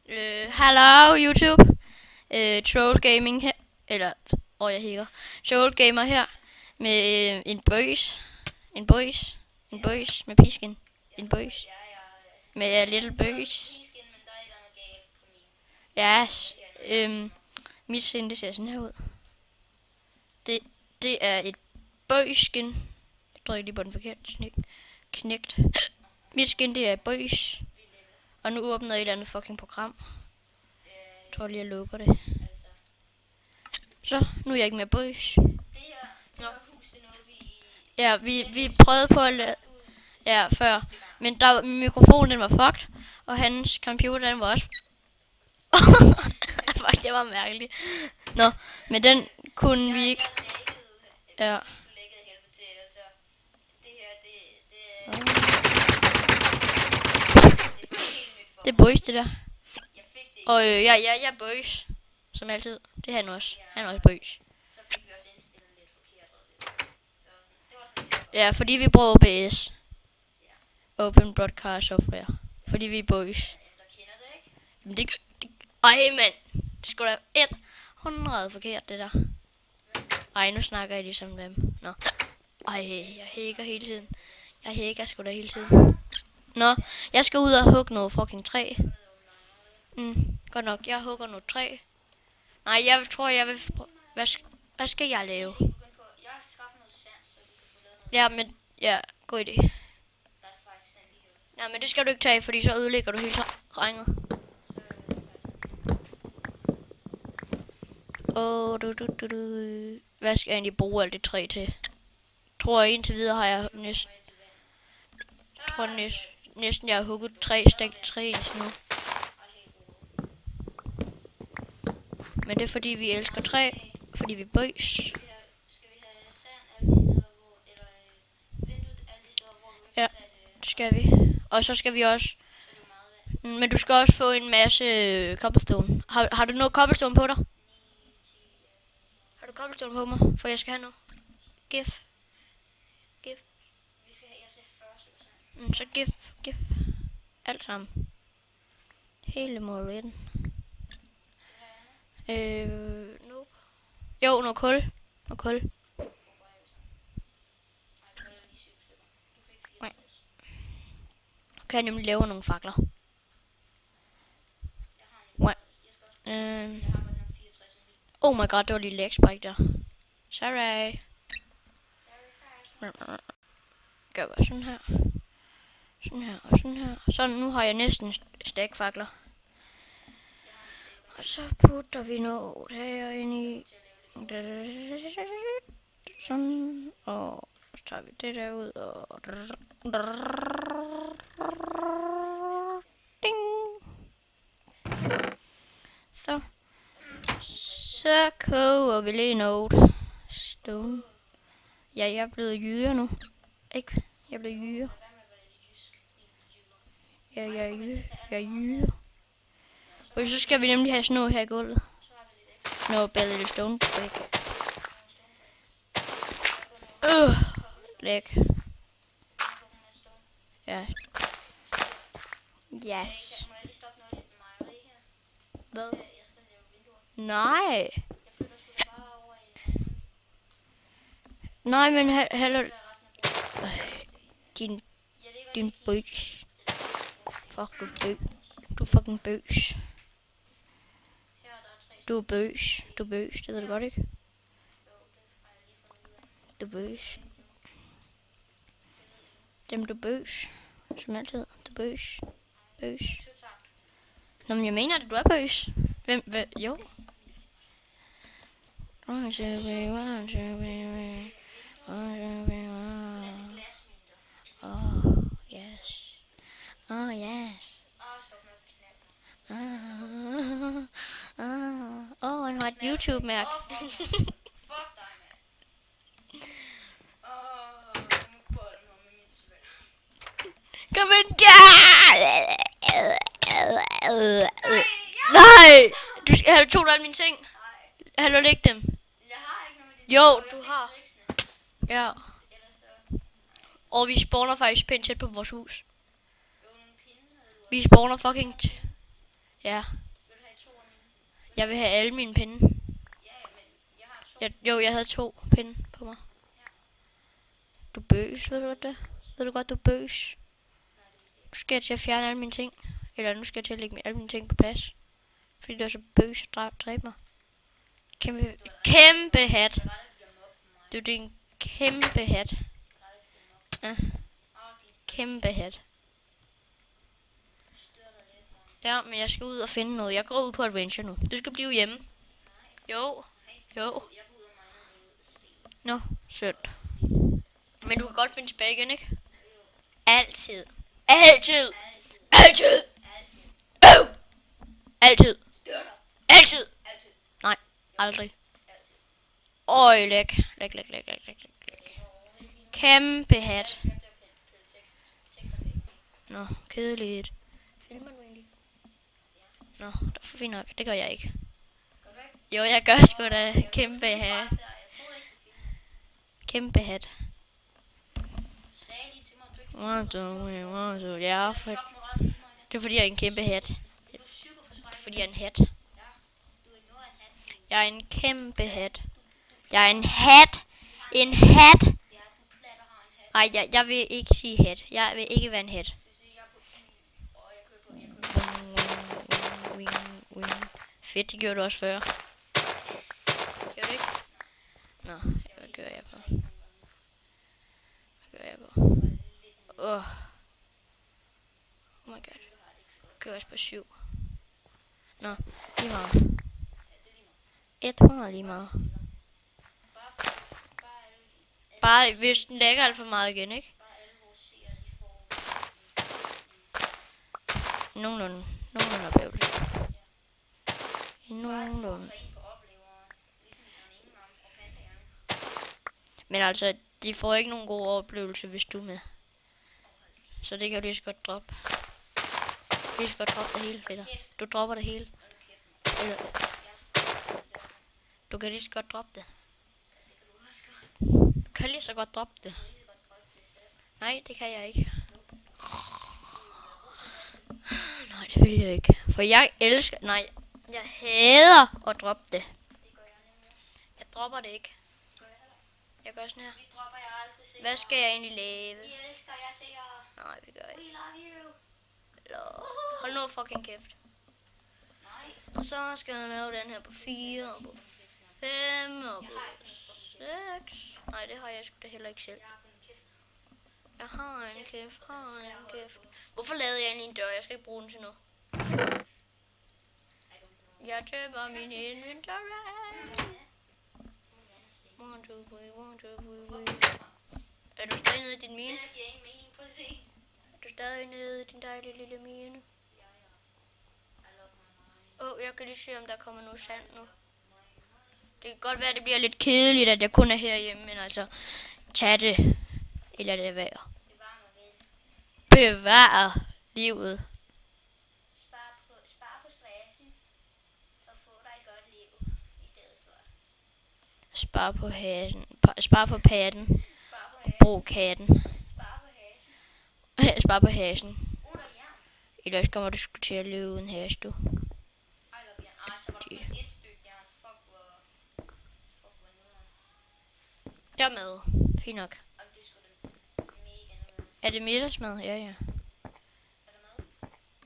Hello YouTube. Troll Gaming her. Eller, jeg hikker. Troll Gamer her. Med en bøs. En bøs med pisken. En bøs. Med en lille bøs. Ja, mit sind det ser sådan her ud. Det er et bøskin. Jeg trykker lige på den forkerte knægt. Mit skin det er bøs. Og nu åbner jeg et eller andet fucking program. Jeg tror lige jeg lukker det. Så, nu er jeg ikke mere bøs. Ja, vi prøvede på at lade... Ja, før. Men min mikrofon den var fucked. Og hans computer den var også... Fuck, det var mærkeligt. Nå, men den kunne vi ikke... Ja. Det er bøs, det der. Og jeg er bøs. Som altid. Det er han også. Han er også bøs. Ja, fordi vi bruger OBS. Open Broadcast Software. Fordi vi er bøs. Men ej, mand. Det skulle da 100 forkert, det der. Ej, nu snakker jeg ligesom med dem. Nå. Ej, jeg hækker hele tiden. Jeg hækker sgu da hele tiden. Nå, jeg skal ud og hugge noget fucking træ. Godt nok, jeg hugger noget træ. Nej, jeg tror, jeg vil... Hvad skal jeg lave? Ja, men... Ja, god idé. Ja, men det skal du ikke tage, fordi så ødelægger du hele terrænet. Hvad skal jeg egentlig bruge alt det træ til? Tror jeg indtil videre har jeg næsten jeg har hugget 3 stik træ nu. Men det er fordi vi elsker træ, fordi vi bøs. Ja, det skal vi. Og så skal vi også... Men du skal også få en masse cobblestone. Har du noget cobblestone på dig? Har du cobblestone på mig? For jeg skal have noget. Gif. Så gif. Alt sammen. Hele målet. Nope. Jo, noget kul. Nej. Kan jeg nemlig lave nogle fakler. Oh my god, det var lige lag spike der. Sorry. Gør bare sådan her. Og sådan her. Så nu har jeg næsten stack fakler. Og så putter vi noget herinde i. Sådan. Og så tager vi det der ud. Og ding. Så koger vi lige noget stone. Ja, jeg er blevet jyder nu. Ikke? Jeg er blevet jyder. Ja, jeg er jyder. Og så skal vi nemlig have sådan noget her i gulvet. Noget bedre stone brick. Læk. Ja. Yes. Hvad? Nej. Nej, men hallo. Din bøs. Fuck, du fucking bøs. Du er bøs, det ved du godt, ikke? Du er bøs. Dem du bøs. Som altid, du bøs. Nå, men jeg mener det, du er bøs. Hvem? Jo. Oh, yes. Oh, yes. Han har et YouTube-mærke. Kom ind, nej! Du skal have to af mine ting. Hallo, læg dem. Jo, du har. Ja. Og vi spawner faktisk pænt tæt på vores hus. Vi spawner fucking... Ja. Vil du have 2 af mine? Jeg vil have alle mine pinde. Ja, men jeg har 2. Jeg havde 2 pinde på mig. Du bøs, ved du godt det? Ved du godt, du bøs? Nu skal jeg til at fjerne alle mine ting. Eller nu skal jeg til at lægge alle mine ting på plads. Fordi du er så bøs og dræb mig. Kæmpe hat. Du er din kæmpe hat. Ja. Kæmpe hat. Ja, men jeg skal ud og finde noget. Jeg går ud på adventure nu. Du skal blive hjemme. Jo. Nå, synd. Men du kan godt finde tilbage igen, ikke? Altid. Altid. Altid. Altid. Altid. Nej, aldrig. Øj, læk. Kæmpe hat. Nå, kedeligt. Filmer du egentlig? Nå, det er fint nok. Det gør jeg ikke. Jo, jeg gør sgu da. Kæmpe hat. Kæmpe hat. Ja, for... Det er fordi jeg er en kæmpe hat. Det er fordi jeg er en hat. Jeg er en kæmpe hat. Jeg er en hat. En hat. Ej, jeg vil ikke sige hat. Jeg vil ikke være en hat. Fedt, det gjorde du også før. Gjorde du ikke? Nå, hvad gør jeg på? Oh my god. Kører også på 7. Nå, lige meget. 100 lige meget. Bare hvis den lægger alt for meget igen, ikke? Nogenlunde oplevelse. Nogenlunde. Men altså, de får ikke nogen god oplevelse, hvis du er med. Så det kan du lige så godt droppe. Lige så godt droppe det hele, Peter. Du dropper det hele. Eller... Du kan lige så godt droppe det. Du kan lige så godt droppe det. Nej, det kan jeg ikke. Nej, det vil jeg ikke. For jeg elsker... Nej, jeg hader at droppe det. Jeg dropper det ikke. Jeg gør sådan her. Hvad skal jeg egentlig lave? Nej, vi gør ikke. Hold nu fucking kæft. Og så skal jeg lave den her på 4, og på 5, og på 6. Nej, det har jeg sgu da heller ikke selv. Jeg har en kæft. Hvorfor lavede jeg egentlig en dør? Jeg skal ikke bruge den til noget. Jeg tømmer min inventory. 1, 2, 3. Er du stadig nede i din mine? Er du stadig nede i din dejlige lille mine? Jeg kan lige se, om der kommer noget sand nu. Det kan godt være, at det bliver lidt kedeligt, at jeg kun er herhjemme, men altså, tag det. Eller det være. Bevare livet. Spar på stressen, og få dig et godt liv, i stedet for. Spar på hatten. Spar på patten. Og brug katten. Spar på hasen. Ellers kommer du sgu til at løbe uden has, du. Dermed. Fint nok. Er det middagsmad? Ja.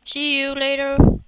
See you later.